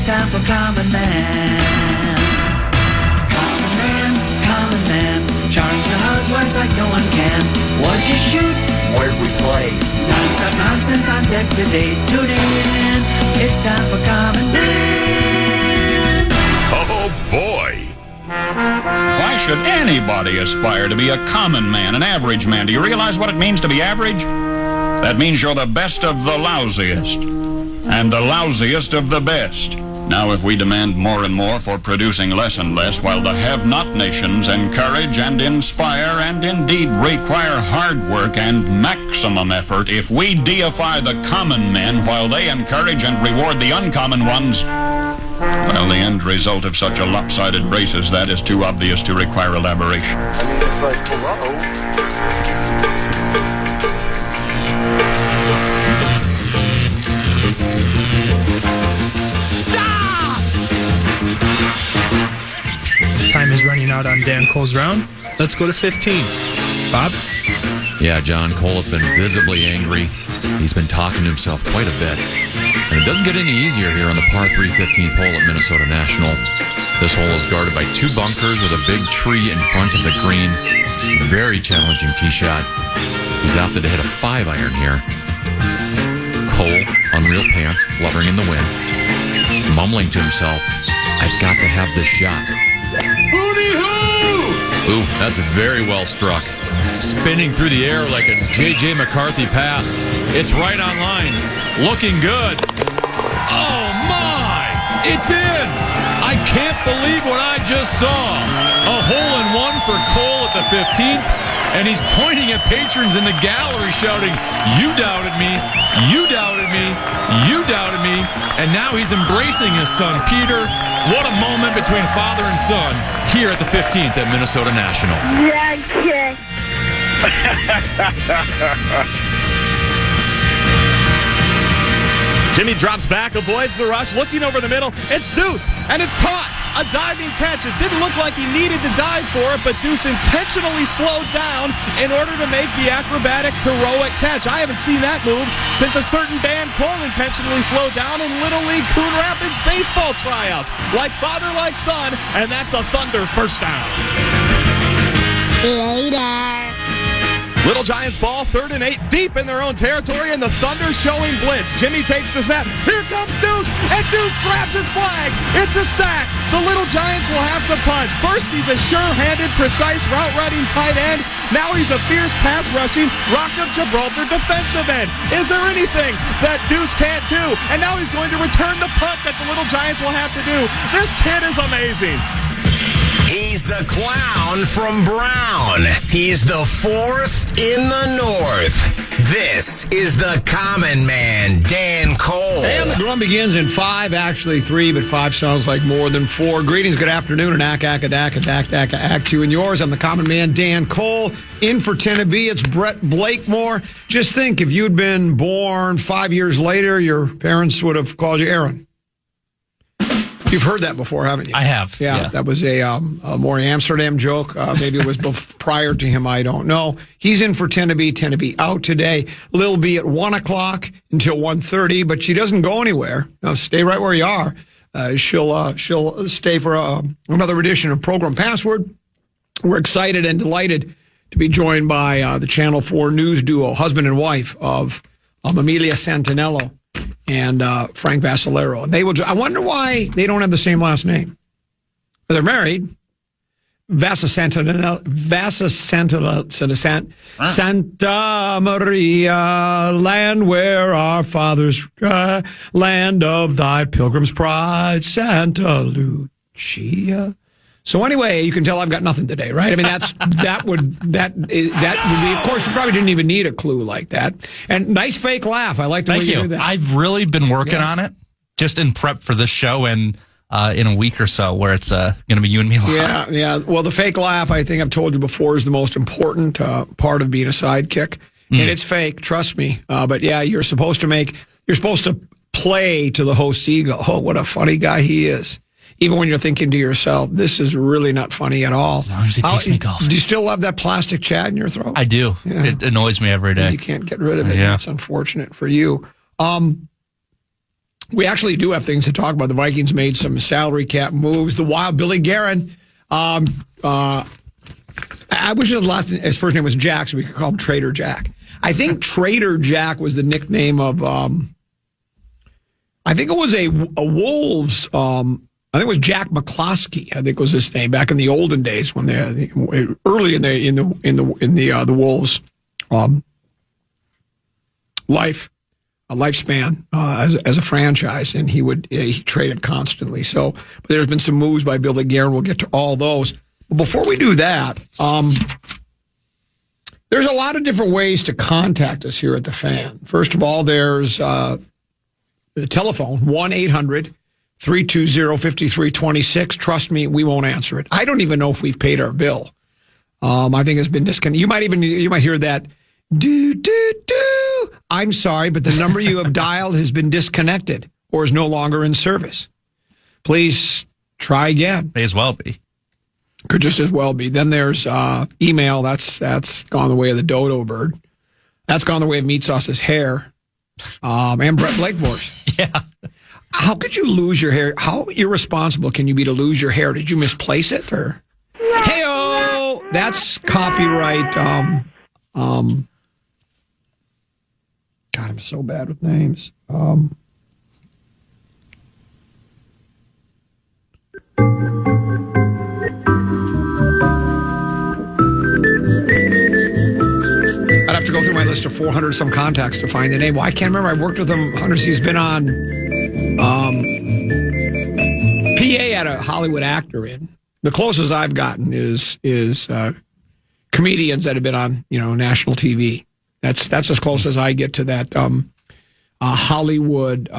It's time for Common Man. Common Man, Common Man. Charge the housewives like no one can. What'd you shoot? Where'd we play? Non-stop nonsense on deck today. Tune in. It's time for Common Man. Oh, boy. Why should anybody aspire to be a common man, an average man? Do you realize what it means to be average? That means you're the best of the lousiest, and the lousiest of the best. Now, if we demand more and more for producing less and less, while the have-not nations encourage and inspire and indeed require hard work and maximum effort, if we deify the common men while they encourage and reward the uncommon ones, well, the end result of such a lopsided race as that is too obvious to require elaboration. I mean, it's like, hello. Time is running out on Dan Cole's round. Let's go to 15. Bob? Yeah, John Cole has been visibly angry. He's been talking to himself quite a bit. And it doesn't get any easier here on the par 3 15th hole at Minnesota National. This hole is guarded by two bunkers with a big tree in front of the green. Very challenging tee shot. He's opted to hit a 5-iron here. Cole, unreal pants, fluttering in the wind, mumbling to himself, I've got to have this shot. Ooh, that's very well struck. Spinning through the air like a J.J. McCarthy pass. It's right on line. Looking good. Oh, my! It's in! I can't believe what I just saw. A hole-in-one for Cole at the 15th, and he's pointing at patrons in the gallery shouting, you doubted me, you doubted me, you doubted me, and now he's embracing his son, Peter. What a moment between father and son here at the 15th at Minnesota National. Jimmy drops back, avoids the rush, looking over the middle. It's Deuce, and it's caught. A diving catch. It didn't look like he needed to dive for it, but Deuce intentionally slowed down in order to make the acrobatic, heroic catch. I haven't seen that move since a certain Dan Cole intentionally slowed down in Little League Coon Rapids baseball tryouts. Like father, like son, and that's a Thunder first down. Later. Little Giants ball, 3rd and 8, deep in their own territory, and the Thunder showing blitz. Jimmy takes the snap. Here comes Deuce, and Deuce grabs his flag. It's a sack. The Little Giants will have to punt. First, he's a sure-handed, precise route-running tight end. Now he's a fierce pass-rushing, Rock of Gibraltar defensive end. Is there anything that Deuce can't do? And now he's going to return the punt that the Little Giants will have to do. This kid is amazing. He's the clown from Brown. He's the 4th in the North. This is the Common Man, Dan Cole. And the Grum begins in 5, actually 3, but 5 sounds like more than 4. Greetings, good afternoon, and ack to you and yours. I'm the Common Man, Dan Cole. In for Tennessee, it's Brett Blakemore. Just think, if you'd been born 5 years later, your parents would have called you Aaron. You've heard that before, haven't you? I have. Yeah. That was a Maury Amsterdam joke. Maybe it was prior to him. I don't know. He's in for Tennessee out today. Lil B at 1 o'clock until 1:30, but she doesn't go anywhere. No, stay right where you are. She'll stay for another edition of Program Password. We're excited and delighted to be joined by the Channel 4 news duo, husband and wife of Amelia Santinello and Frank Vassalero. And they will. I wonder why they don't have the same last name. They're married. Santa Maria, land where our fathers cry, land of thy pilgrim's pride, Santa Lucia. So anyway, you can tell I've got nothing today, right? I mean, that would be, of course, you probably didn't even need a clue like that. And nice fake laugh. I like the way you do that. I've really been working on it just in prep for this show and in a week or so where it's going to be you and me live. Yeah. Well, the fake laugh, I think I've told you before, is the most important part of being a sidekick. And it's fake, trust me. But yeah, you're supposed to play to the host's ego. Oh, what a funny guy he is. Even when you're thinking to yourself, this is really not funny at all. As long as he takes me golfing. Do you still have that plastic Chad in your throat? I do. Yeah. It annoys me every day. You can't get rid of it. Yeah. That's unfortunate for you. We actually do have things to talk about. The Vikings made some salary cap moves. The Wild, Billy Guerin, I wish his first name was Jack, so we could call him Trader Jack. I think Trader Jack was the nickname of, I think it was a Wolves, I think it was Jack McCloskey, I think was his name, back in the olden days when early in the Wolves lifespan as a franchise, and he traded constantly. So, but there's been some moves by Billy Guerin. We'll get to all those. But before we do that, there's a lot of different ways to contact us here at the Fan. First of all, there's the telephone, 1-800-320-5326. Trust me, we won't answer it. I don't even know if we've paid our bill. I think it's been disconnected. You might hear that. Do, do, do. I'm sorry, but the number you have dialed has been disconnected or is no longer in service. Please try again. May as well be. Could just as well be. Then there's email. That's gone the way of the dodo bird. That's gone the way of Meat Sauce's hair. And Brett Blakemore's. Yeah. How could you lose your hair? How irresponsible can you be to lose your hair? Did you misplace it or? Hey-o! That's copyright. God, I'm so bad with names. I'd have to go through my list of 400 some contacts to find the name. Well, I can't remember. I worked with him hundreds. He's been on PA had a Hollywood actor in. The closest I've gotten is comedians that have been on national TV. That's as close as I get to that Hollywood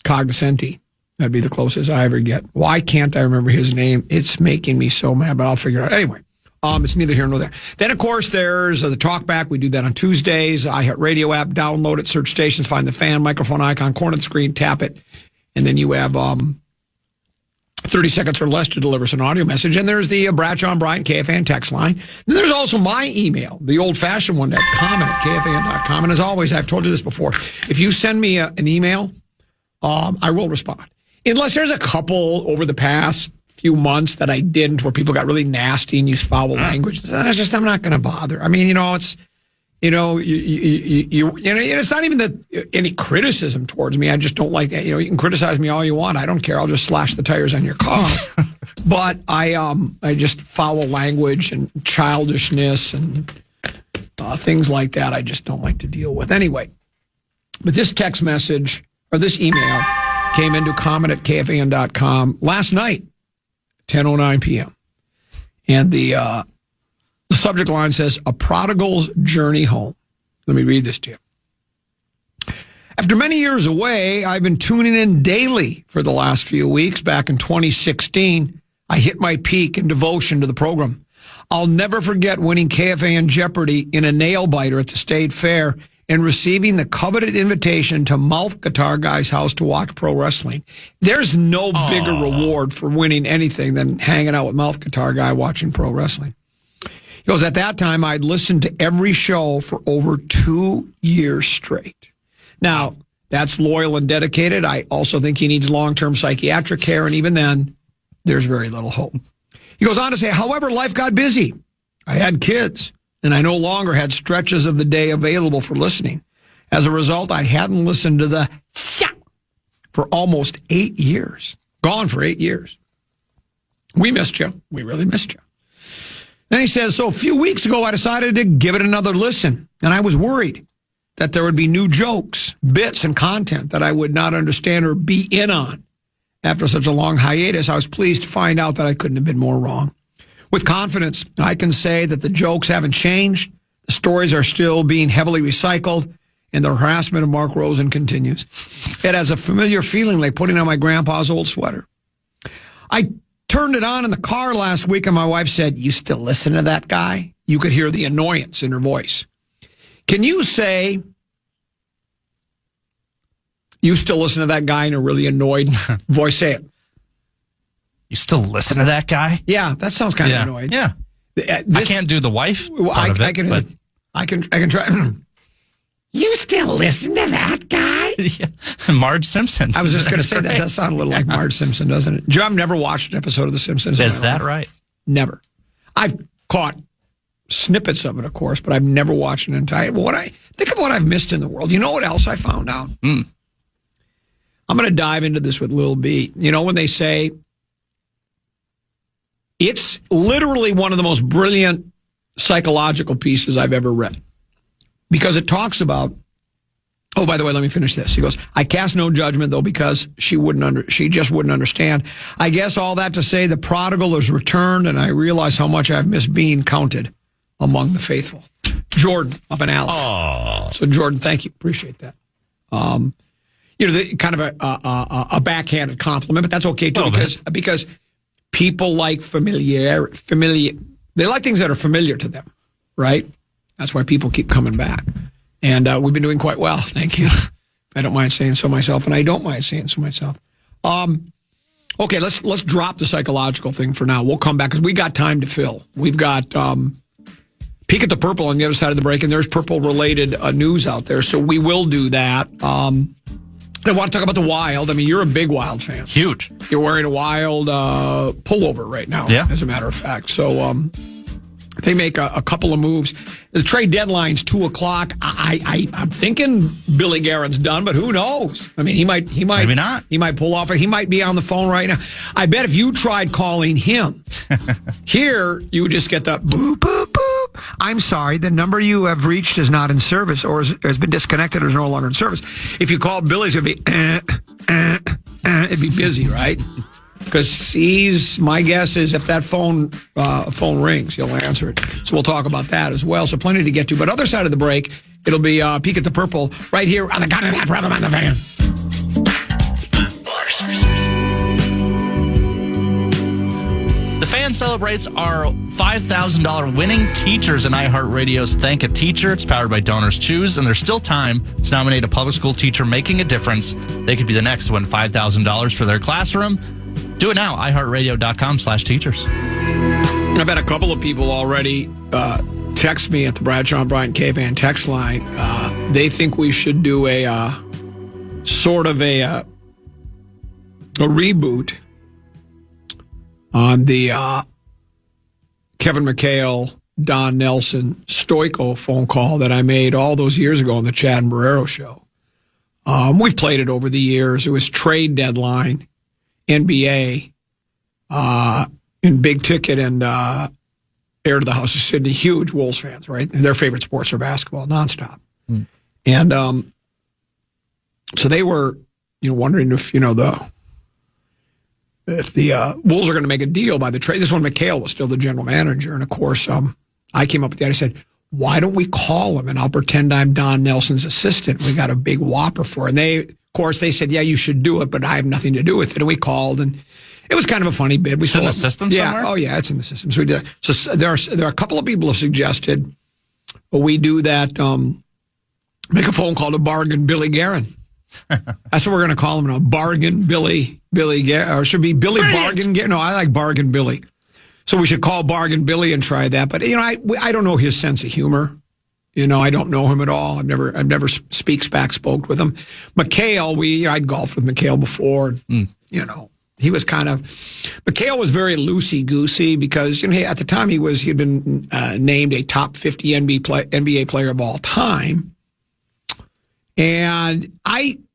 cognoscenti. That'd be the closest I ever get. Why can't I remember his name? It's making me so mad, but I'll figure it out. Anyway, it's neither here nor there. Then, of course, there's the Talkback. We do that on Tuesdays. iHeartRadio app, download it, search stations, find the Fan, microphone icon, corner of the screen, tap it, and then you have 30 seconds or less to deliver us an audio message. And there's the Bradshaw and Bryant KFAN text line. Then there's also my email, the old-fashioned one, comment@kfan.com. And as always, I've told you this before, if you send me an email, I will respond. Unless there's a couple over the past few months that I didn't, where people got really nasty and used foul language. Then I'm not going to bother. I mean, it's not even that any criticism towards me. I just don't like that. You can criticize me all you want. I don't care. I'll just slash the tires on your car. But I just foul language and childishness and things like that. I just don't like to deal with. Anyway, but this text message or this email came into comment@kfan.com last night, 10:09 p.m. And the subject line says, "A prodigal's journey home." Let me read this to you. After many years away, I've been tuning in daily for the last few weeks. Back in 2016, I hit my peak in devotion to the program. I'll never forget winning KFAN Jeopardy in a nail biter at the State Fair and receiving the coveted invitation to Mouth Guitar Guy's house to watch pro wrestling. There's no bigger reward for winning anything than hanging out with Mouth Guitar Guy watching pro wrestling. He goes, at that time, I'd listened to every show for over 2 years straight. Now, that's loyal and dedicated. I also think he needs long-term psychiatric care, and even then, there's very little hope. He goes on to say, however, life got busy. I had kids, and I no longer had stretches of the day available for listening. As a result, I hadn't listened to the show for almost 8 years. Gone for 8 years. We missed you. We really missed you. Then he says, so a few weeks ago, I decided to give it another listen, and I was worried that there would be new jokes, bits, and content that I would not understand or be in on. After such a long hiatus, I was pleased to find out that I couldn't have been more wrong. With confidence, I can say that the jokes haven't changed, the stories are still being heavily recycled, and the harassment of Mark Rosen continues. It has a familiar feeling like putting on my grandpa's old sweater. I turned it on in the car last week, and my wife said, you still listen to that guy? You could hear the annoyance in her voice. Can you say you still listen to that guy in a really annoyed voice? Say it. You still listen to that guy? Yeah, that sounds kind of annoyed. Yeah. I can't do the wife part of it, I can try. You still listen to that guy? Yeah. Marge Simpson. I was just going to That's say that great. does sound a little like Marge Simpson, doesn't it? Joe, I've never watched an episode of The Simpsons. Is that right? Never. I've caught snippets of it, of course, but I've never watched an entire. Well, think of what I've missed in the world. You know what else I found out? I'm going to dive into this with Lil B. You know when they say it's literally one of the most brilliant psychological pieces I've ever read, because it talks about. Oh, by the way, let me finish this. He goes, I cast no judgment, though, because she just wouldn't understand. I guess all that to say the prodigal has returned, and I realize how much I've missed being counted among the faithful. Jordan up in Allen. Oh. So, Jordan, thank you. Appreciate that. Kind of a backhanded compliment, but that's okay, too, because people like familiar. They like things that are familiar to them, right? That's why people keep coming back. And we've been doing quite well, thank you. I don't mind saying so myself, and I don't mind saying so myself. Okay, let's drop the psychological thing for now. We'll come back because we got time to fill. We've got Peek at the Purple on the other side of the break, and there's Purple-related news out there, so we will do that. I want to talk about the Wild. I mean, you're a big Wild fan. Huge. You're wearing a Wild pullover right now, as a matter of fact. So they make a couple of moves. The trade deadline's 2:00. I'm thinking Billy Guerin's done, but who knows? I mean, he might Maybe not. He might pull off. He might be on the phone right now. I bet if you tried calling him, here you would just get the boop boop boop. I'm sorry, the number you have reached is not in service, or has been disconnected, or is no longer in service. If you call Billy's, it'd be it'd be busy, right? Because my guess is if that phone rings, he'll answer it. So we'll talk about that as well. So plenty to get to. But other side of the break, it'll be Peek at the Purple right here on the Common Man Program on the Fan. The Fan celebrates our $5,000 winning Teachers in iHeartRadio's Thank a Teacher. It's powered by Donors Choose, and there's still time to nominate a public school teacher making a difference. They could be the next to win $5,000 for their classroom. Do it now, iHeartRadio.com/teachers. I've had a couple of people already text me at the Bradshaw and Bryant KFAN text line. They think we should do a sort of a reboot on the Kevin McHale, Don Nelson, Stoico phone call that I made all those years ago on the Chad and Barrero show. We've played it over the years. It was trade deadline. NBA, in big ticket, and Air to the House of Sydney, huge Wolves fans, right? Their favorite sports are basketball, nonstop. And so they were, wondering if the Wolves are going to make a deal by the trade. This one, McHale was still the general manager, and of course, I came up with that. I said, why don't we call him and I'll pretend I'm Don Nelson's assistant? We got a big whopper for it. And they said, yeah, you should do it, but I have nothing to do with it. And we called, and it was kind of a funny bid. It's in the system somewhere? Oh, yeah, it's in the system. So we did. So there are a couple of people have suggested, but we do that, make a phone call to Bargain Billy Guerin. That's what we're going to call him now, Bargain Billy Guerin. Or it should be Billy Bargain Guerin. No, I like Bargain Billy. So we should call Bargain Billy and try that. But, I don't know his sense of humor. I don't know him at all. I've never spoke with him. McHale, I'd golfed with McHale before. He was McHale was very loosey-goosey because, at the time he'd been named a top 50 NBA player of all time. And I'm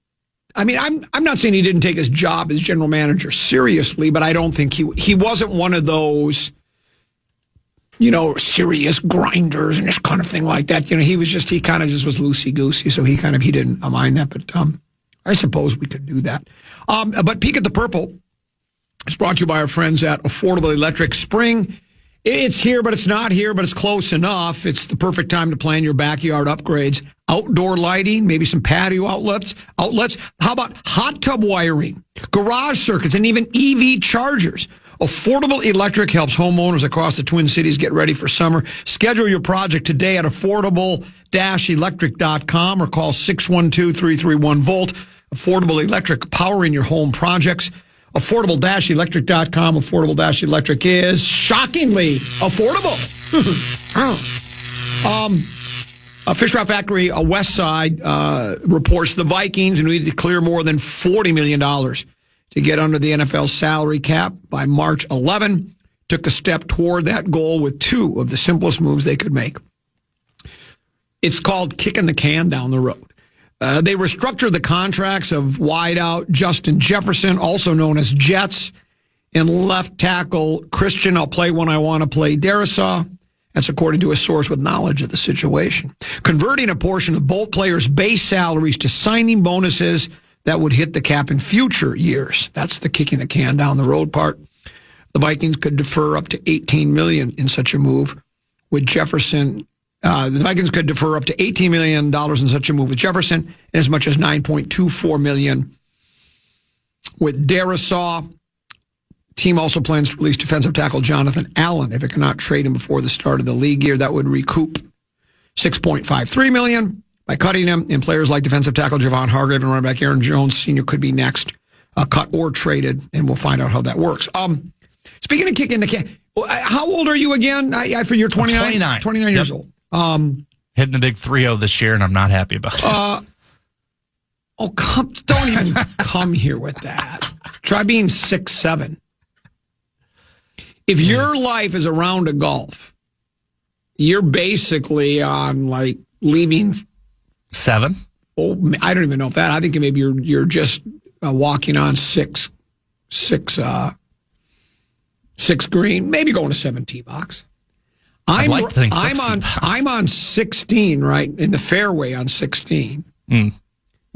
not saying he didn't take his job as general manager seriously, but I don't think he wasn't one of those, serious grinders and this kind of thing like that. He kind of just was loosey-goosey, so he didn't mind that. But I suppose we could do that. But Peek at the Purple is brought to you by our friends at Affordable Electric. Spring, it's here, but it's not here, but it's close enough. It's the perfect time to plan your backyard upgrades. Outdoor lighting, maybe some patio outlets. How about hot tub wiring, garage circuits, and even EV chargers? Affordable Electric helps homeowners across the Twin Cities get ready for summer. Schedule your project today at affordable-electric.com or call 612-331-VOLT. Affordable Electric, powering your home projects. Affordable-electric.com. Affordable-electric is shockingly affordable. Fish Wrap Factory West Side reports the Vikings needed to clear more than $40 million to get under the NFL salary cap by March 11. Took a step toward that goal with two of the simplest moves they could make. It's called kicking the can down the road. They restructured the contracts of wideout Justin Jefferson, also known as Jets, and left tackle Christian, I'll play when I want to play, Darisaw. That's according to a source with knowledge of the situation. Converting a portion of both players' base salaries to signing bonuses that would hit the cap in future years. That's the kicking the can down the road part. The Vikings could defer up to $18 million in such a move with Jefferson. The Vikings could defer up to $18 million in such a move with Jefferson and as much as $9.24 million with Darisaw. Team also plans to release defensive tackle Jonathan Allen if it cannot trade him before the start of the league year. That would recoup $6.53 million by cutting him. And players like defensive tackle Javon Hargrave and running back Aaron Jones Sr. could be next cut or traded, and we'll find out how that works. Speaking of kicking the can, how old are you again? For your 29? 29 years old. Hitting the big 3-0 this year, and I'm not happy about it. Don't even come here with that. Try being 6'7". If your life is a round of golf, you're basically on like leaving 7. Oh, I don't even know if that. I think maybe you're just walking on six green, maybe going to 7 tee box. I'm on 16, right in the fairway on 16.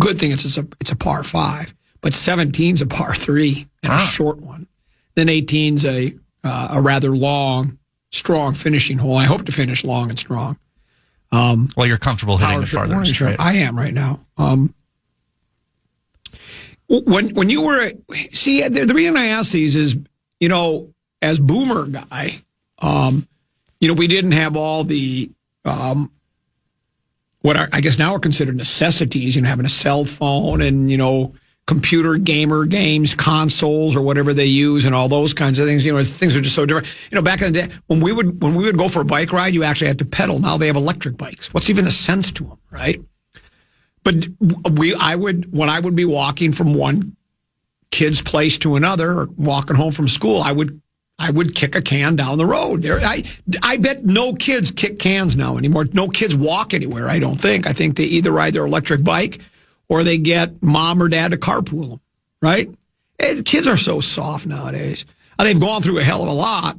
Good thing it's a par 5, but 17's a par 3 and a short one. Then 18's a rather long, strong finishing hole. I hope to finish long and strong. Well, you're comfortable hitting it farther straight. I am right now. When you were the reason I ask these is, as boomer guy, we didn't have all the what I guess now are considered necessities, having a cell phone and computer games, consoles or whatever they use, and all those kinds of things. Things are just so different. Back in the day when we would go for a bike ride, you actually had to pedal. Now they have electric bikes. What's even the sense to them, right? But when I would be walking from one kid's place to another, or walking home from school, I would kick a can down the road. There, I bet no kids kick cans now anymore. No kids walk anywhere. I don't think. I think they either ride their electric bike or they get mom or dad to carpool them, right? Kids are so soft nowadays. They've gone through a hell of a lot,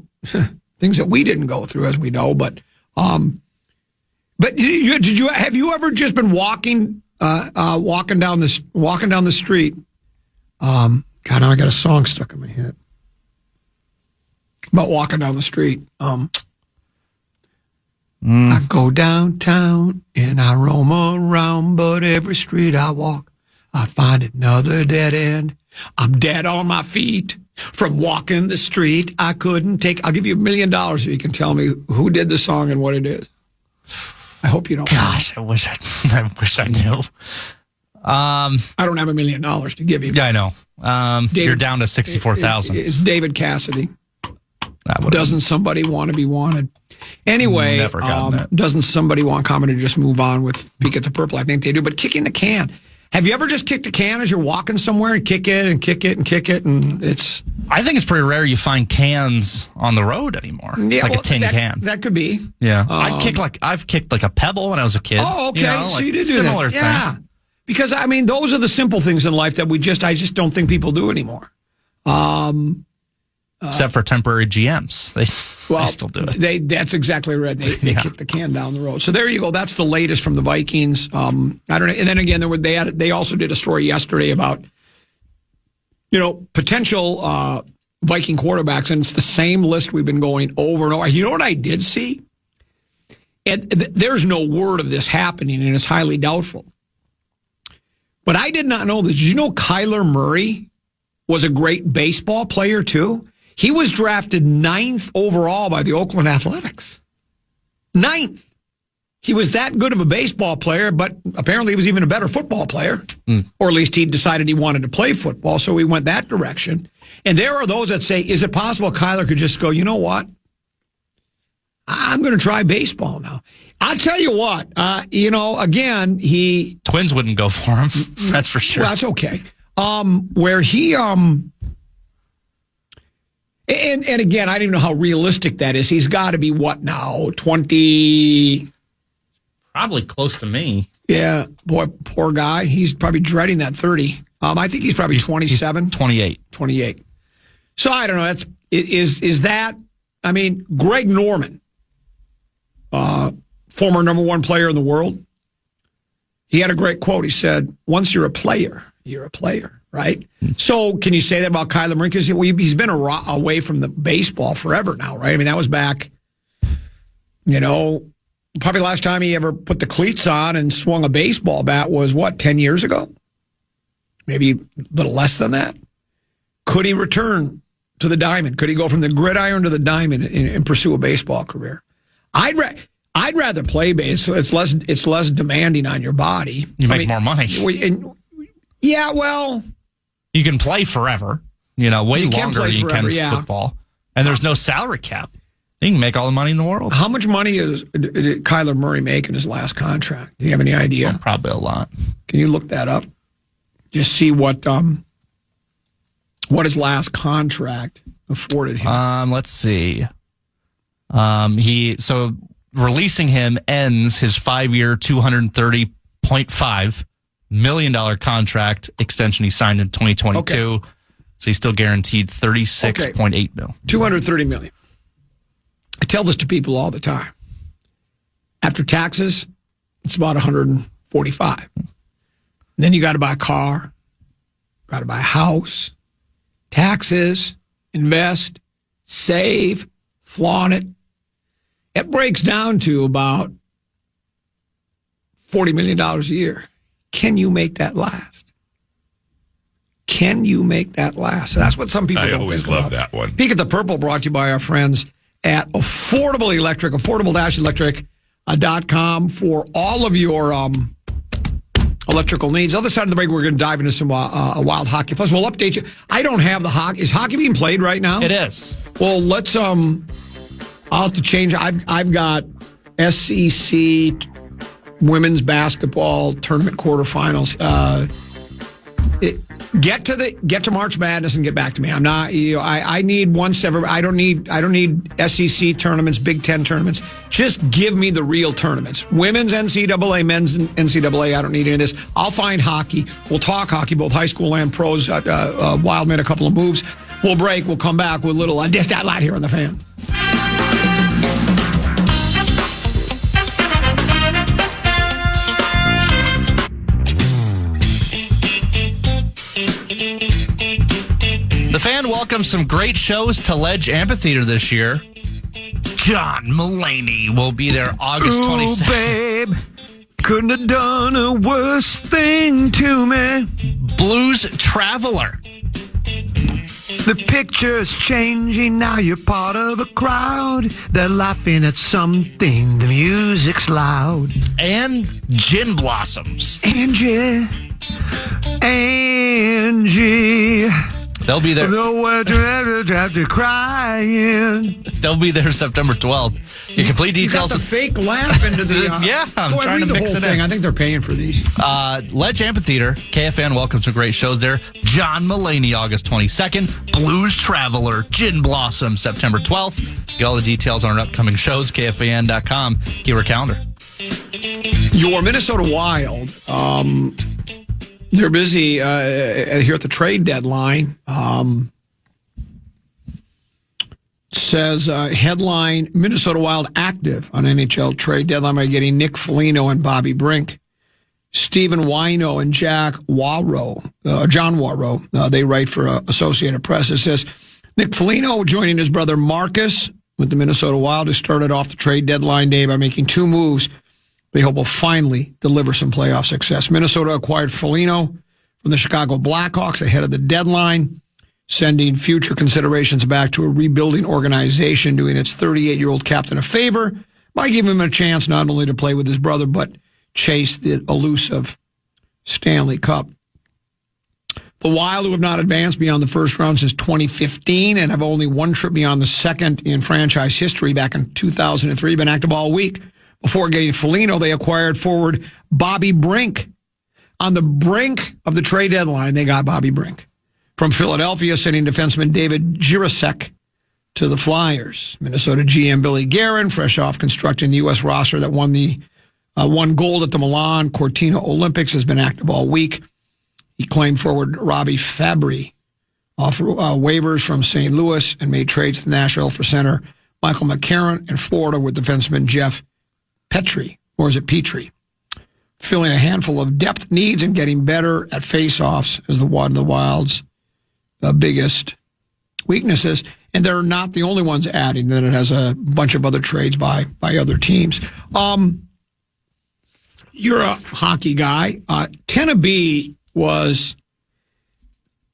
things that we didn't go through, as we know. But have you ever just been walking down the street? God, now I got a song stuck in my head about walking down the street. I go downtown and I roam around, but every street I walk, I find another dead end. I'm dead on my feet from walking the street. I'll give you $1 million if you can tell me who did the song and what it is. I hope you don't. Gosh, I wish I knew. I don't have $1 million to give you. Yeah, I know. You're down to 64,000. It's David Cassidy. Doesn't somebody want to be wanted? Anyway, never gotten that. Doesn't somebody want Common to just move on with Peek at the Purple? I think they do. But kicking the can. Have you ever just kicked a can as you're walking somewhere and kick it and kick it and kick it? And it's. I think it's pretty rare you find cans on the road anymore. Yeah, like a tin can. That could be. Yeah. I've kicked like a pebble when I was a kid. Oh, okay. So you did do similar that. Yeah. Thing. Because, those are the simple things in life that I just don't think people do anymore. Except for temporary GMs. They still do it. That's exactly right. They kick the can down the road. So there you go. That's the latest from the Vikings. I don't know. And then again, they also did a story yesterday about, potential Viking quarterbacks. And it's the same list we've been going over and over. You know what I did see? And there's no word of this happening, and it's highly doubtful. But I did not know this. Did you know Kyler Murray was a great baseball player, too? He was drafted 9th overall by the Oakland Athletics. 9th. He was that good of a baseball player, but apparently he was even a better football player. Or at least he decided he wanted to play football, so he went that direction. And there are those that say, is it possible Kyler could just go, you know what? I'm going to try baseball now. I'll tell you what, again, Twins wouldn't go for him. That's for sure. Well, that's okay. Where he, and again, I don't even know how realistic that is. He's got to be what now? 20? Probably close to me. Yeah, boy, poor guy. He's probably dreading that 30. I think he's probably 27. He's 28. 28. So I don't know. Is that, I mean, Greg Norman, former number one player in the world, he had a great quote. He said, once you're a player, right? So can you say that about Kyler Brink? He's been away from the baseball forever now, right? I mean, that was back, probably last time he ever put the cleats on and swung a baseball bat was, 10 years ago? Maybe a little less than that. Could he return to the diamond? Could he go from the gridiron to the diamond and pursue a baseball career? I'd rather play base. It's less demanding on your body. You make more money. Yeah, well, you can play forever. Way longer than you can football, and there's no salary cap. You can make all the money in the world. How much money did Kyler Murray make in his last contract? Do you have any idea? Oh, probably a lot. Can you look that up? Just see what his last contract afforded him. Let's see. Releasing him ends his 5-year, $230.5 million contract extension he signed in 2022. Okay. So he's still guaranteed $36.8 million. $230 million. I tell this to people all the time. After taxes, it's about $145. Then you got to buy a car, got to buy a house, taxes, invest, save, flaunt it. It breaks down to about $40 million a year. Can you make that last? Can you make that last? So that's what some people don't always think love about. that one. Peek at the Purple brought to you by our friends at Affordable Electric, affordable-electric.com for all of your electrical needs. Other side of the break, we're going to dive into some wild hockey. Plus, we'll update you. I don't have the hockey. Is hockey being played right now? It is. Well, let's I'll have to change. I've got SEC women's basketball tournament quarterfinals. Get to March Madness and get back to me. I'm not. I need once ever. I don't need SEC tournaments, Big Ten tournaments. Just give me the real tournaments. Women's NCAA, men's NCAA. I don't need any of this. I'll find hockey. We'll talk hockey, both high school and pros. Wild made a couple of moves. We'll break. We'll come back with a little This, That, Lot here on the Fan. The Fan welcomes some great shows to Ledge Amphitheater this year. John Mulaney will be there August 22nd. Babe, couldn't have done a worse thing to me. Blues Traveler. The picture's changing, now you're part of a crowd. They're laughing at something, the music's loud. And Gin Blossoms. Angie. They'll be there. Nowhere to have to cry in. They'll be there September 12th. Your complete details. You got the fake laugh into the. Yeah, I'm trying to mix it in. I think they're paying for these. Ledge Amphitheater. KFAN welcomes some great shows there. John Mulaney, August 22nd. Blues Traveler. Gin Blossom, September 12th. Get all the details on our upcoming shows. KFAN.com. Get your calendar. Your Minnesota Wild. They're busy here at the trade deadline. Says headline, Minnesota Wild active on NHL trade deadline by getting Nick Foligno and Bobby Brink. Stephen Wino and John Waro, they write for Associated Press. It says, Nick Foligno joining his brother Marcus with the Minnesota Wild, who started off the trade deadline day by making two moves they hope will finally deliver some playoff success. Minnesota acquired Foligno from the Chicago Blackhawks ahead of the deadline, sending future considerations back to a rebuilding organization, doing its 38-year-old captain a favor by giving him a chance not only to play with his brother, but chase the elusive Stanley Cup. The Wild, who have not advanced beyond the first round since 2015 and have only one trip beyond the second in franchise history back in 2003, been active all week. Before getting Foligno, they acquired forward Bobby Brink. On the brink of the trade deadline, they got Bobby Brink. From Philadelphia, sending defenseman David Jirasek to the Flyers. Minnesota GM Billy Guerin, fresh off constructing the U.S. roster that won gold at the Milan Cortina Olympics, has been active all week. He claimed forward Robbie Fabry off waivers from St. Louis and made trades to Nashville for center Michael McCarron in Florida with defenseman Jeff Petrie, or is it Petrie? Filling a handful of depth needs and getting better at face-offs is one of the Wild's biggest weaknesses. And they're not the only ones adding. Then it has a bunch of other trades by other teams. You're a hockey guy. Tenneby was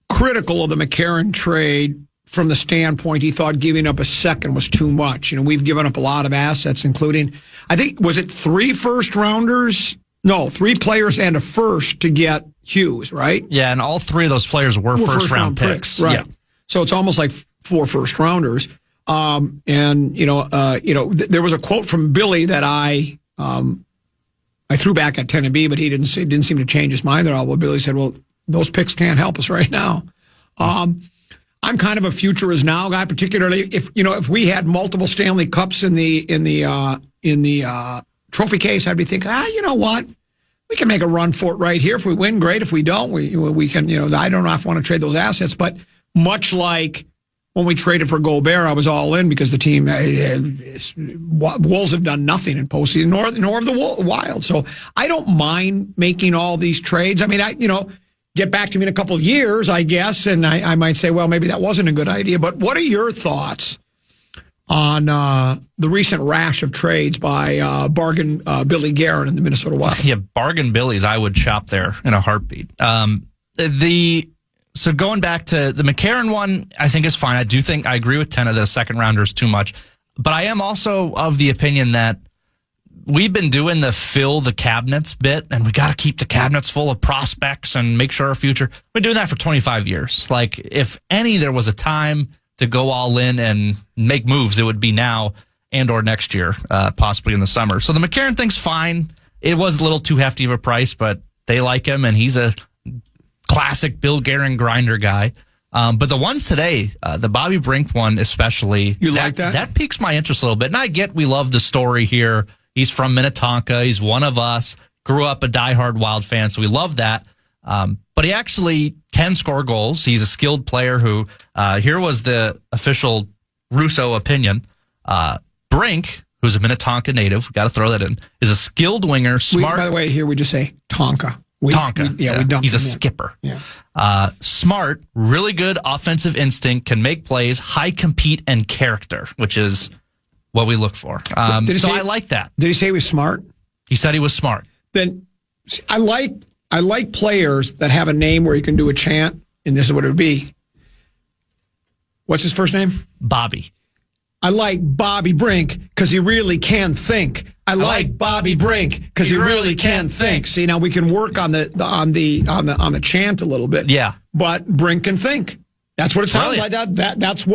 critical of the McCarron trade from the standpoint he thought giving up a second was too much. We've given up a lot of assets, including, I think, was it 3 first-rounders? No, 3 players and a first to get Hughes, right? Yeah, and all 3 of those players were first-round picks. Right. Yeah. So it's almost like 4 first-rounders. There was a quote from Billy that I threw back at Tenneby, but he didn't seem to change his mind at all. Well, Billy said, well, those picks can't help us right now. I'm kind of a future is now guy, particularly if we had multiple Stanley Cups in the trophy case, I'd be thinking, you know what? We can make a run for it right here. If we win, great. If we don't, we can, I don't know if I want to trade those assets, but much like when we traded for Gobert, I was all in because the team, Wolves have done nothing in postseason, nor have the Wild. So I don't mind making all these trades. I mean, get back to me in a couple of years, I guess, and I might say, well, maybe that wasn't a good idea. But what are your thoughts on the recent rash of trades by Bargain Billy Guerin in the Minnesota Wild? Yeah, Bargain Billy's, I would shop there in a heartbeat. So going back to the McCarron one, I think is fine. I agree with 10 of the second rounders too much. But I am also of the opinion that we've been doing the fill the cabinets bit, and we got to keep the cabinets full of prospects and make sure our future. We've been doing that for 25 years. Like, if there was a time to go all in and make moves, it would be now and or next year, possibly in the summer. So the McCarron thing's fine. It was a little too hefty of a price, but they like him, and he's a classic Bill Guerin grinder guy. But the ones today, the Bobby Brink one especially. You like that? That piques my interest a little bit. And I get we love the story here. He's from Minnetonka. He's one of us. Grew up a diehard Wild fan, so we love that. But he actually can score goals. He's a skilled player who, here was the official Russo opinion. Brink, who's a Minnetonka native, got to throw that in, is a skilled winger, smart. By the way, here we just say Tonka. We dumped he's a him skipper. Yeah. Smart, really good offensive instinct, can make plays, high compete and character, which is what we look for. I like that. Did he say he was smart? He said he was smart. Then I like players that have a name where you can do a chant, and this is what it would be. What's his first name? Bobby. I like Bobby Brink because he really can think. I like Bobby Brink because he really can think. See, now we can work on the chant a little bit. Yeah, but Brink can think. That's what it sounds like. That's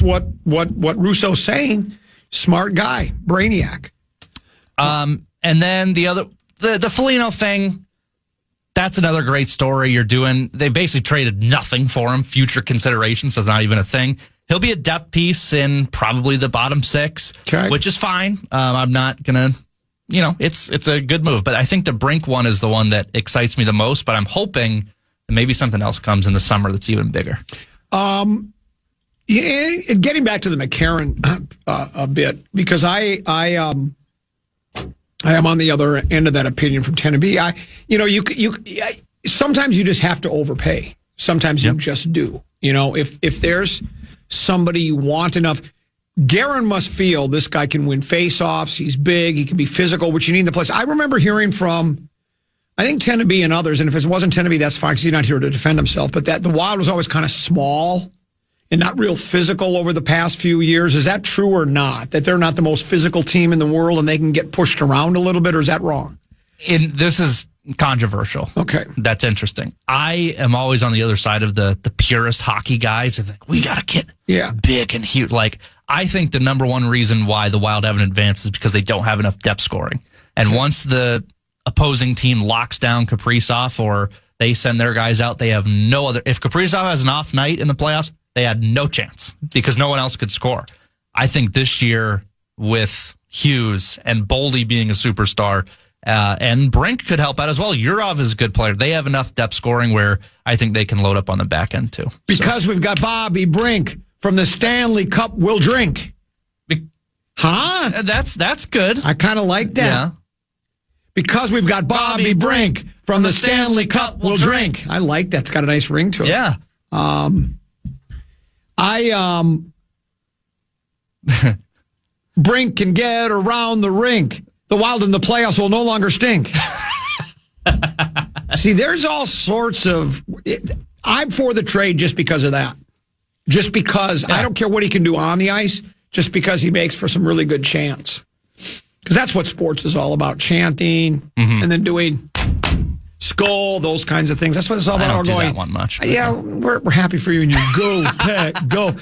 what Russo's saying. Smart guy, brainiac. And then the Foligno thing. That's another great story you're doing. They basically traded nothing for him. Future considerations, so it's not even a thing. He'll be a depth piece in probably the bottom 6, which is fine. I'm not going to, it's a good move. But I think the Brink one is the one that excites me the most. But I'm hoping that maybe something else comes in the summer that's even bigger. Getting back to the McCarron a bit, because I am on the other end of that opinion from Tenneby. Sometimes you just have to overpay. Sometimes you just do. If there's somebody you want enough, Guerin must feel this guy can win face-offs. He's big. He can be physical, which you need in the place. I remember hearing from, I think, Tenneby and others, and if it wasn't Tenneby, that's fine because he's not here to defend himself, but that the Wild was always kind of small and not real physical over the past few years. Is that true or not? That they're not the most physical team in the world and they can get pushed around a little bit, or is that wrong? This is controversial. Okay. That's interesting. I am always on the other side of the purist hockey guys who think we got to get big and huge. Like, I think the number one reason why the Wild have an advance is because they don't have enough depth scoring. And once the opposing team locks down Kaprizov or they send their guys out, they have no other. If Kaprizov has an off night in the playoffs, they had no chance because no one else could score. I think this year with Hughes and Boldy being a superstar, and Brink could help out as well. Yurov is a good player. They have enough depth scoring where I think they can load up on the back end too. Because we've got Bobby Brink from the Stanley Cup will drink. That's good. I kind of like that. Yeah. Because we've got Bobby Brink from the Stanley Cup will drink. I like that. It's got a nice ring to it. Yeah. Brink can get around the rink. The Wild in the playoffs will no longer stink. See, there's all sorts of... I'm for the trade just because of that. Just because I don't care what he can do on the ice, just because he makes for some really good chants. Because that's what sports is all about, chanting and then doing skull, those kinds of things. That's what it's all about. I don't do that one much. Yeah, we're happy for you and you go, Pat, go.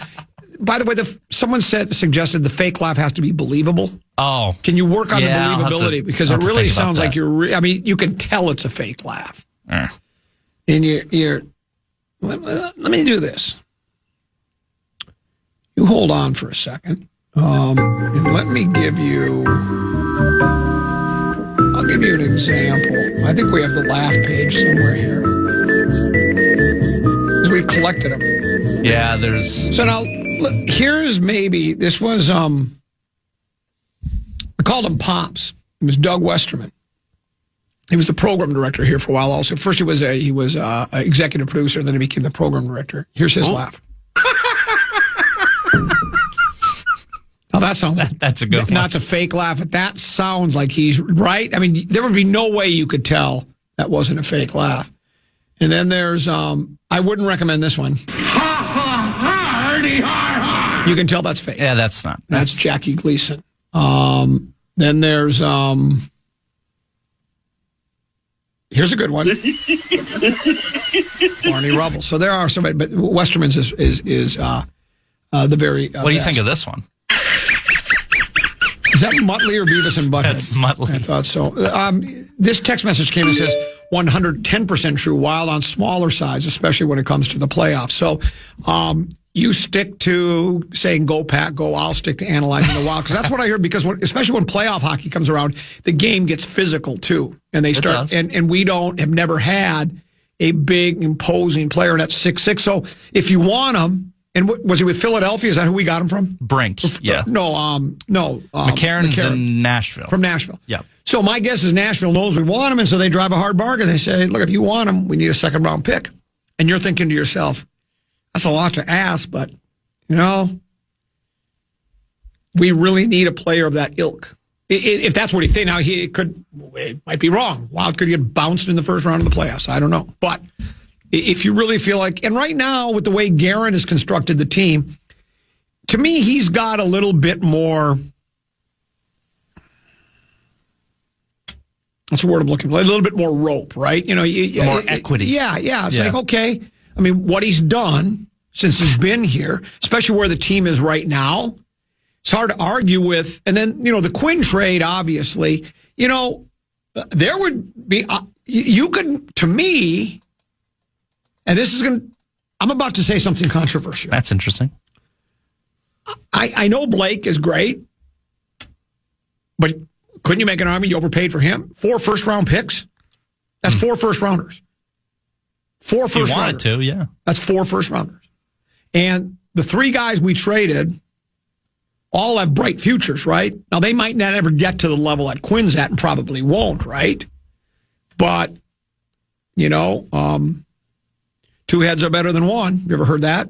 By the way, someone suggested the fake laugh has to be believable. Oh. Can you work on the believability? Because it really sounds like I mean, you can tell it's a fake laugh. And you're let me do this. You hold on for a second. And let me give you... I'll give you an example. I think we have the laugh page somewhere here. Because we collected them. Yeah, there's... So now, here's maybe... This was... I called him Pops. It was Doug Westerman. He was the program director here for a while also. First he was a executive producer, and then he became the program director. Here's his laugh. Now that sounds that's a good one. That's a fake laugh, but that sounds like he's right. I mean, there would be no way you could tell that wasn't a fake laugh. And then there's I wouldn't recommend this one. You can tell that's fake. Yeah, that's not. That's Jackie Gleason. Then there's here's a good one. Barney Rubble. So there are somebody, but Westerman's is the very what do you think of this one? Is that Muttley or Beavis and Butthead? That's Muttley. I thought so. This text message came and says 110% true, Wild on smaller size, especially when it comes to the playoffs. So you stick to saying go Pat, go. I'll stick to analyzing the Wild, because that's what I heard, because especially when playoff hockey comes around, the game gets physical too. And they start, and we have never had a big imposing player that's 6'6". So if you want him, and was he with Philadelphia? Is that who we got him from? Brink. Yeah. No. McCarron's in Nashville. From Nashville. Yeah. So my guess is Nashville knows we want him, and so they drive a hard bargain. They say, look, if you want him, we need a second round pick. And you're thinking to yourself, that's a lot to ask, but, we really need a player of that ilk. If that's what he thinks. Now, it might be wrong. Wild could get bounced in the first round of the playoffs. I don't know. But if you really feel like, and right now, with the way Guerin has constructed the team, to me, he's got a little bit more, what's the word I'm looking for? A little bit more rope, right? More equity. Yeah. It's like, okay. I mean, what he's done since he's been here, especially where the team is right now, it's hard to argue with. And then, the Quinn trade, obviously, there would be, you could, to me, and this is I'm about to say something controversial. That's interesting. I know Blake is great, but couldn't you make an argument you overpaid for him? 4 first-round picks? That's 4 first-rounders. 4 first-rounders. If you wanted to, yeah. That's 4 first-rounders. And the 3 guys we traded all have bright futures, right? Now, they might not ever get to the level that Quinn's at and probably won't, right? But, 2 heads are better than 1. You ever heard that?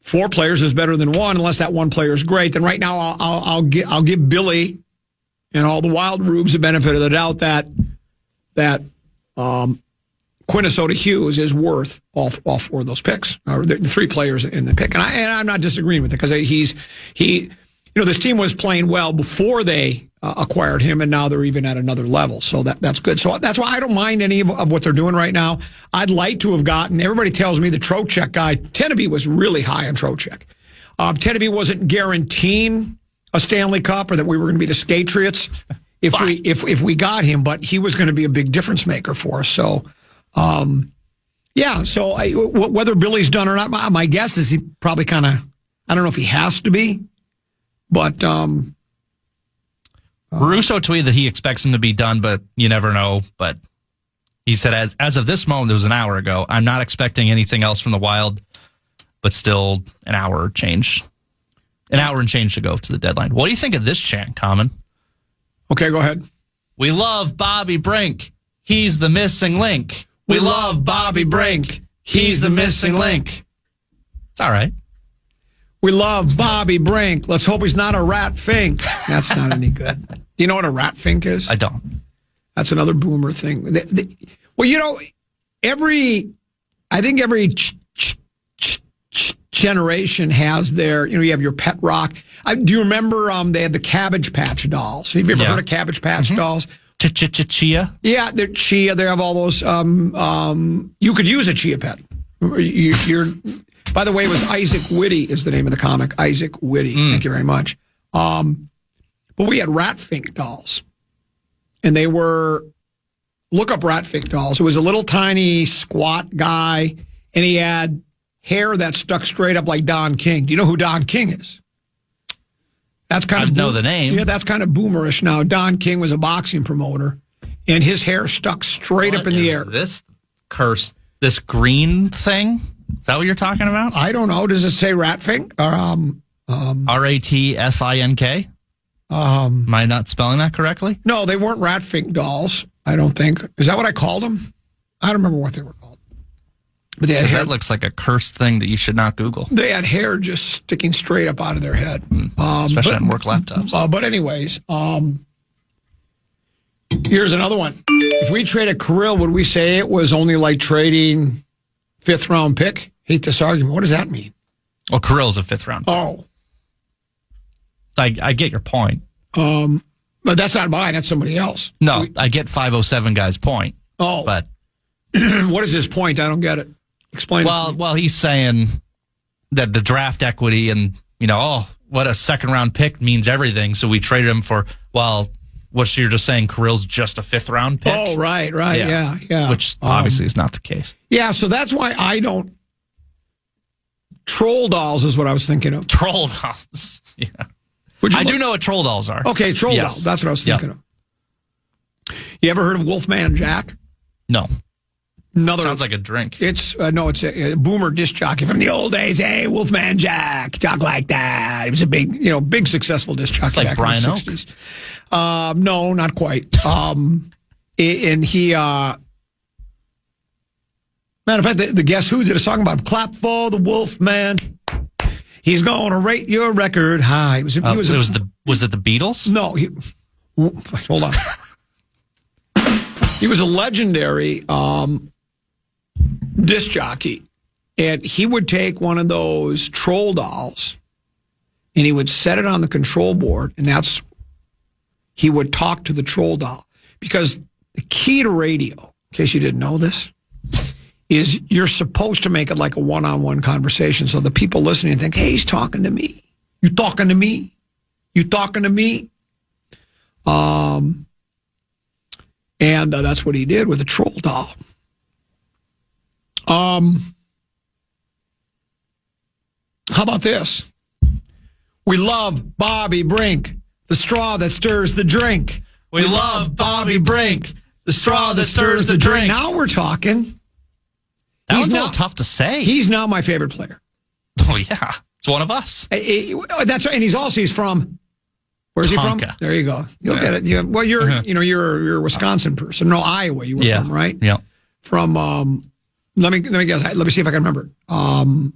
4 players is better than 1, unless that 1 player is great. Then right now, I'll give Billy and all the Wild Rubes the benefit of the doubt that Quinnesota Hughes is worth all 4 of those picks, or the 3 players in the pick. And I'm not disagreeing with it, because this team was playing well before they acquired him, and now they're even at another level. So that's good. So that's why I don't mind any of what they're doing right now. I'd like to have gotten, everybody tells me the Trocheck guy, Teneby was really high on Trocheck. Teneby wasn't guaranteeing a Stanley Cup or that we were going to be the Skatriots if we got him, but he was going to be a big difference maker for us. So, whether Billy's done or not, my guess is he probably kind of, I don't know if he has to be, but Russo tweeted that he expects him to be done, but you never know. But he said, as of this moment, it was an hour ago, I'm not expecting anything else from the Wild, but still an hour and change to go to the deadline. What do you think of this chant, Common? Okay, go ahead. We love Bobby Brink. He's the missing link. We love Bobby Brink. He's the missing link. It's all right. We love Bobby Brink. Let's hope he's not a rat fink. That's not any good. Do you know what a rat fink is? I don't. That's another boomer thing. Every generation has their, you have your pet rock. Do you remember they had the Cabbage Patch dolls? Have you ever heard of Cabbage Patch dolls? Chia? Yeah, they're chia. They have all those. You could use a chia pet. By the way, it was Isaac Whitty is the name of the comic. Isaac Whitty. Thank you very much. But we had Ratfink dolls. And they were, look up Ratfink dolls. It was a little tiny squat guy, and he had hair that stuck straight up like Don King. Do you know who Don King is? That's kind of know the name. Yeah, that's kind of boomerish now. Don King was a boxing promoter, and his hair stuck straight up in the air. This green thing? Is that what you're talking about? I don't know. Does it say Ratfink? Ratfink? Am I not spelling that correctly? No, they weren't Ratfink dolls, I don't think. Is that what I called them? I don't remember what they were called. But that looks like a cursed thing that you should not Google. They had hair just sticking straight up out of their head. Especially on work laptops. But anyways, here's another one. If we traded Kirill, would we say it was only like trading fifth-round pick? Hate this argument. What does that mean? Well, Kirill's a fifth-round pick. Oh. I get your point. But that's not mine. That's somebody else. No, I get 507 guy's point. Oh. But what is his point? I don't get it. Explain it to me. Well, he's saying that the draft equity and, what a second-round pick means everything, so we traded him for, what you're just saying, Kirill's just a fifth-round pick? Oh, right, yeah. Which obviously is not the case. Yeah, so that's why I don't. Troll dolls is what I was thinking of. Troll dolls, yeah. I do know what troll dolls are. Okay, troll dolls. That's what I was thinking of. You ever heard of Wolfman Jack? No. Sounds like a drink. It's it's a boomer disc jockey from the old days. Hey, Wolfman Jack, talk like that. He was a big successful disc jockey like back Brian in the 60s. No, not quite. And he, matter of fact, the Guess Who did a song about him. Clap for the Wolfman. He's going to rate your record high. Was it the Beatles? No, hold on. He was a legendary disc jockey, and he would take one of those troll dolls, and he would set it on the control board, and he would talk to the troll doll. Because the key to radio, in case you didn't know this, is you're supposed to make it like a one-on-one conversation, so the people listening think, hey, he's talking to me. You talking to me? You talking to me? And that's what he did with the troll doll. How about this? We love Bobby Brink, the straw that stirs the drink. We love Bobby Brink, the straw that stirs the drink. Now we're talking. That was a little tough to say. He's now my favorite player. Oh, yeah. It's one of us. That's right. And he's from... Where's he from? There you go. You'll get it. You're a Wisconsin person. No, Iowa you were from, right? Yeah. From, let me guess. Let me see if I can remember. Ottumwa.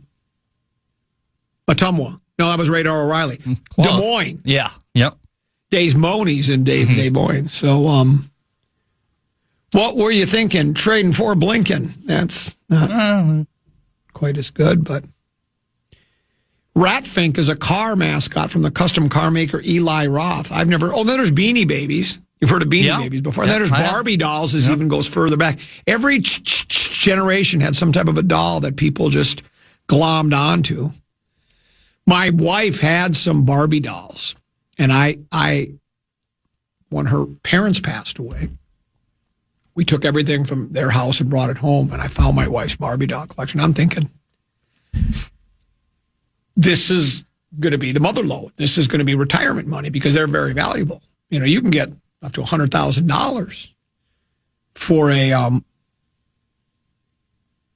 No, that was Radar O'Reilly. Des Moines. Yeah. Yep. Des Moines and Des Moines. So, what were you thinking? Trading for Blinken. That's not quite as good, but Ratfink is a car mascot from the custom car maker Eli Roth. I've never. Oh, then there's Beanie Babies. You've heard of Beanie Babies before. And then there's Barbie dolls. This even goes further back. Every generation had some type of a doll that people just glommed onto. My wife had some Barbie dolls, and I when her parents passed away, we took everything from their house and brought it home, and I found my wife's Barbie doll collection. I'm thinking, this is going to be the mother lode. This is going to be retirement money because they're very valuable. You know, you can get up to $100,000 for a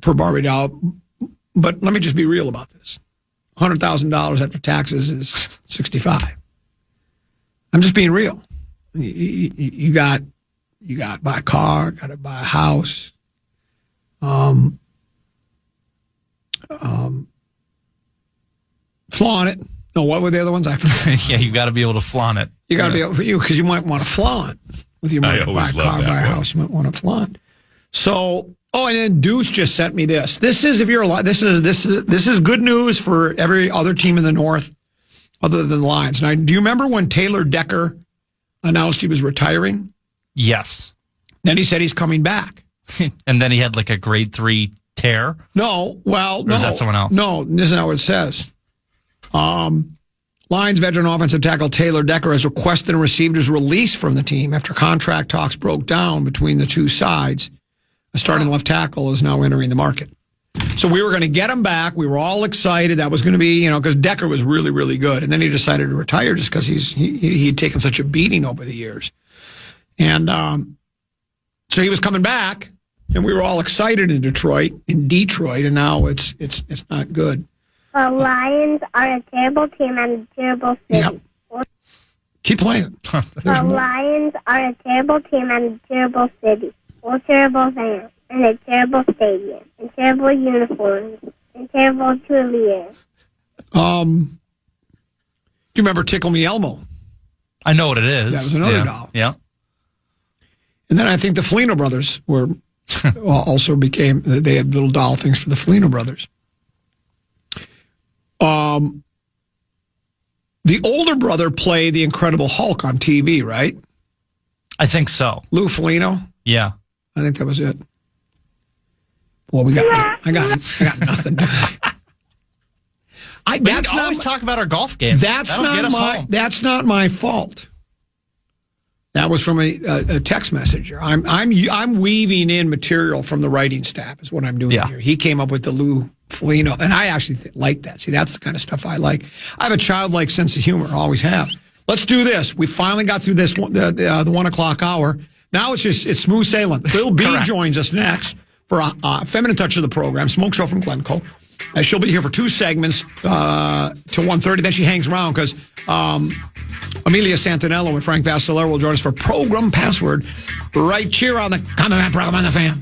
Barbie doll. But let me just be real about this. $100,000 after taxes is $65,000. I'm just being real. You got to buy a car, got to buy a house. Flaunt it. No, what were the other ones? I forgot. Yeah, you got to be able to flaunt it. You got to be able, because you might want to flaunt with your money. Buy a car, buy a house. You might want to flaunt. So, and then Deuce just sent me this. This is good news for every other team in the North, other than the Lions. Now, do you remember when Taylor Decker announced he was retiring? Yes. Then he said he's coming back. And then he had like a grade 3 tear. No, well, no. Or is that someone else? No, this is not what it says. Lions veteran offensive tackle Taylor Decker has requested and received his release from the team after contract talks broke down between the two sides. A starting left tackle is now entering the market. So we were going to get him back. We were all excited. That was going to be, because Decker was really, really good. And then he decided to retire just because he'd taken such a beating over the years. And so he was coming back, and we were all excited in Detroit, and now it's not good. The Lions are a terrible team and a terrible city. Yep. Keep playing. The Lions are a terrible team and a terrible city. Or terrible fans, and a terrible stadium, and terrible uniforms, and terrible cheerleaders. Do you remember Tickle Me Elmo? I know what it is. That was another doll. Yeah. And then I think the Felino brothers were also became. They had little doll things for the Felino brothers. The older brother played the Incredible Hulk on TV, right? I think so. Lou Felino. Yeah. I think that was it. Well, I got nothing. That's not always talk about our golf game. That's not my fault. That was from a text messenger. I'm weaving in material from the writing staff is what I'm doing here. He came up with the Lou Felino, and I actually like that. See, that's the kind of stuff I like. I have a childlike sense of humor. Always have. Let's do this. We finally got through this the 1 o'clock hour. Now it's smooth sailing. Bill B joins us next for a feminine touch of the program, Smoke Show from Glencoe. She'll be here for 2 segments till 1:30. Then she hangs around because Amelia Santinello and Frank Vassalero will join us for Program Password right here on the Common Man program on the Fan.